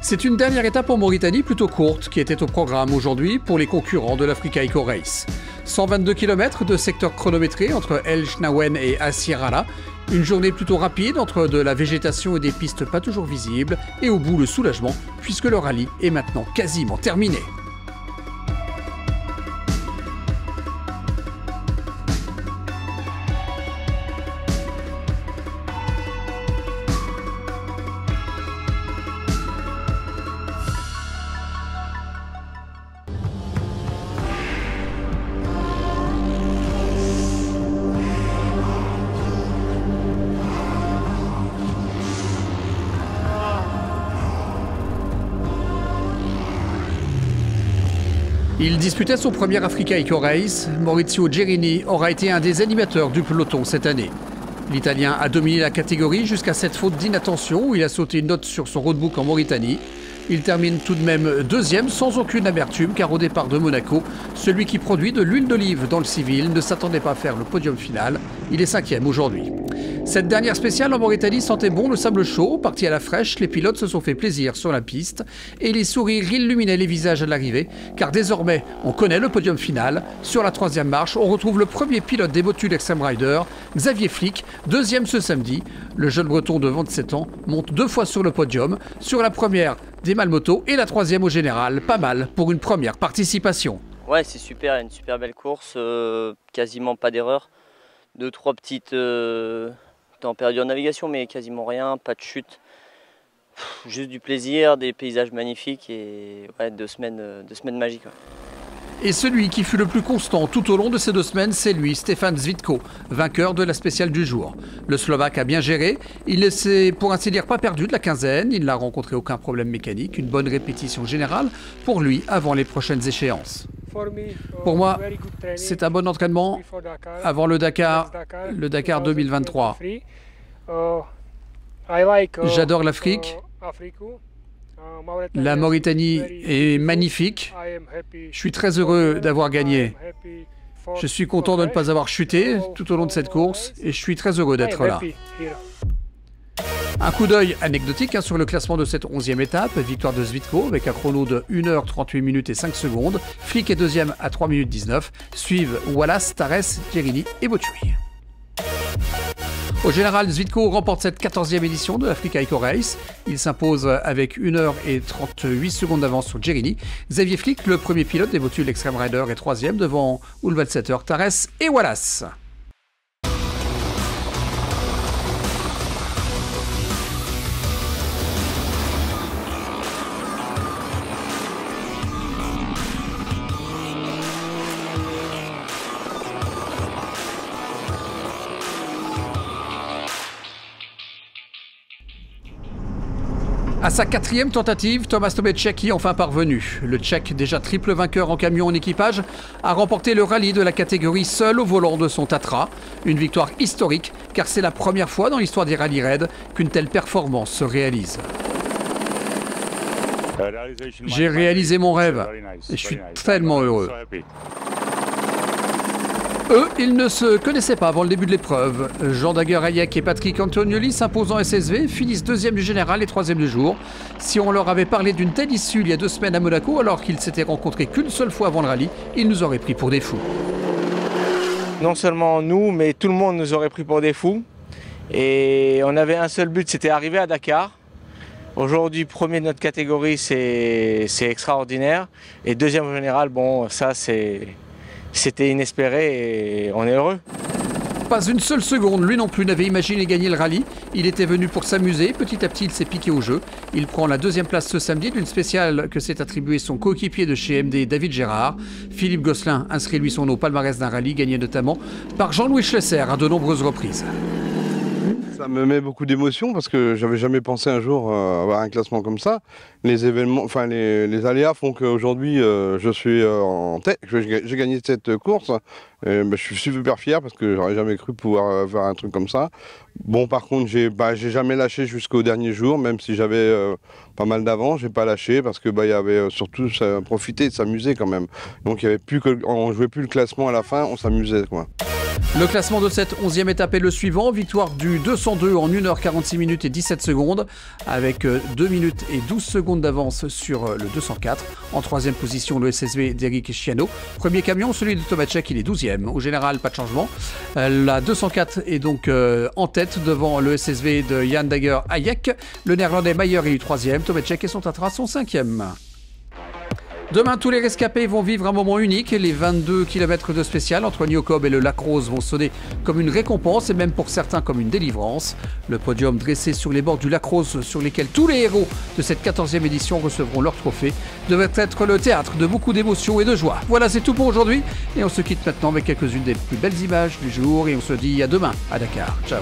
C'est une dernière étape en Mauritanie plutôt courte qui était au programme aujourd'hui pour les concurrents de l'Africa Eco Race. 122 km de secteur chronométré entre El Chnaouen et Assirara. Une journée plutôt rapide entre de la végétation et des pistes pas toujours visibles. Et au bout, le soulagement puisque le rallye est maintenant quasiment terminé. Il disputait son premier Africa Eco Race. Maurizio Gerini aura été un des animateurs du peloton cette année. L'Italien a dominé la catégorie jusqu'à cette faute d'inattention où il a sauté une note sur son roadbook en Mauritanie. Il termine tout de même deuxième sans aucune amertume car au départ de Monaco, celui qui produit de l'huile d'olive dans le civil ne s'attendait pas à faire le podium final. Il est cinquième aujourd'hui. Cette dernière spéciale en Mauritanie sentait bon le sable chaud. Parti à la fraîche, les pilotes se sont fait plaisir sur la piste et les sourires illuminaient les visages à l'arrivée car désormais on connaît le podium final. Sur la troisième marche, on retrouve le premier pilote des Motul Extreme Rider, Xavier Flick, deuxième ce samedi. Le jeune breton de 27 ans monte 2 fois sur le podium. Sur la première, des Malmoto et la troisième au général. Pas mal pour une première participation. Ouais, c'est super, une super belle course, quasiment pas d'erreur. 2-3 petites temps perdus en navigation, mais quasiment rien, pas de chute. Juste du plaisir, des paysages magnifiques et ouais, 2 semaines magiques. Ouais. Et celui qui fut le plus constant tout au long de ces 2 semaines, c'est lui, Stefan Zvitko, vainqueur de la spéciale du jour. Le Slovaque a bien géré, il ne s'est pour ainsi dire pas perdu de la quinzaine, il n'a rencontré aucun problème mécanique, une bonne répétition générale pour lui avant les prochaines échéances. Pour moi, c'est un bon entraînement avant le Dakar 2023. J'adore l'Afrique. La Mauritanie est magnifique. Je suis très heureux d'avoir gagné. Je suis content de ne pas avoir chuté tout au long de cette course et je suis très heureux d'être là. Un coup d'œil anecdotique sur le classement de cette 11e étape. Victoire de Zvitko avec un chrono de 1h38 minutes et 5 secondes. Flick est deuxième à 3 minutes 19. Suivent Wallace, Tares, Gerini et Botui. Au général, Zvitko remporte cette 14e édition de l'Africa Eco Race. Il s'impose avec 1h38 secondes d'avance sur Gerini. Xavier Flick, le premier pilote des Motul Extreme Rider, est 3e devant Ulvalseter, Tares et Wallace. À sa 4e tentative, Tomasz Tomecek y est enfin parvenu. Le Tchèque, déjà triple vainqueur en camion en équipage, a remporté le rallye de la catégorie seul au volant de son Tatra. Une victoire historique, car c'est la première fois dans l'histoire des rallye raids qu'une telle performance se réalise. J'ai réalisé mon rêve et je suis tellement heureux. Eux, ils ne se connaissaient pas avant le début de l'épreuve. Jean Daguerre-Hayek et Patrick Antonioli s'imposant SSV finissent 2e du général et 3e du jour. Si on leur avait parlé d'une telle issue il y a 2 semaines à Monaco, alors qu'ils s'étaient rencontrés qu'une seule fois avant le rallye, ils nous auraient pris pour des fous. Non seulement nous, mais tout le monde nous aurait pris pour des fous. Et on avait un seul but, c'était arriver à Dakar. Aujourd'hui, premier de notre catégorie, c'est extraordinaire. Et deuxième au général, bon, ça c'était inespéré et on est heureux. Pas une seule seconde, lui non plus n'avait imaginé gagner le rallye. Il était venu pour s'amuser, petit à petit il s'est piqué au jeu. Il prend la 2e place ce samedi d'une spéciale que s'est attribuée son coéquipier de chez MD, David Gérard. Philippe Gosselin inscrit lui son nom au palmarès d'un rallye gagné notamment par Jean-Louis Schlesser à de nombreuses reprises. Ça me met beaucoup d'émotion parce que j'avais jamais pensé un jour avoir un classement comme ça. Les événements, enfin les aléas font qu'aujourd'hui je suis en tête, j'ai gagné cette course. Et, je suis super fier parce que j'aurais jamais cru pouvoir faire un truc comme ça. Bon, par contre, j'ai jamais lâché jusqu'au dernier jour, même si j'avais pas mal d'avance, j'ai pas lâché parce que il y avait surtout profiter de s'amuser quand même. Donc il y avait plus que, on jouait plus le classement à la fin, on s'amusait quoi. Le classement de cette 11e étape est le suivant. Victoire du 202 en 1h46 minutes et 17 secondes avec 2 minutes et 12 secondes d'avance sur le 204. En 3e position, le SSV d'Eric Schiano. Premier camion, celui de Tomacek, il est 12e. Au général, pas de changement. La 204 est donc en tête devant le SSV de Jan Dager Hayek. Le néerlandais Mayer est 3e. Tomacek et son Tatra sont 5e. Demain, tous les rescapés vont vivre un moment unique. Les 22 km de spécial entre Nyokob et le Lac Rose vont sonner comme une récompense et même pour certains comme une délivrance. Le podium dressé sur les bords du Lac Rose, sur lesquels tous les héros de cette 14e édition recevront leur trophée, devrait être le théâtre de beaucoup d'émotions et de joie. Voilà, c'est tout pour aujourd'hui et on se quitte maintenant avec quelques-unes des plus belles images du jour et on se dit à demain à Dakar. Ciao.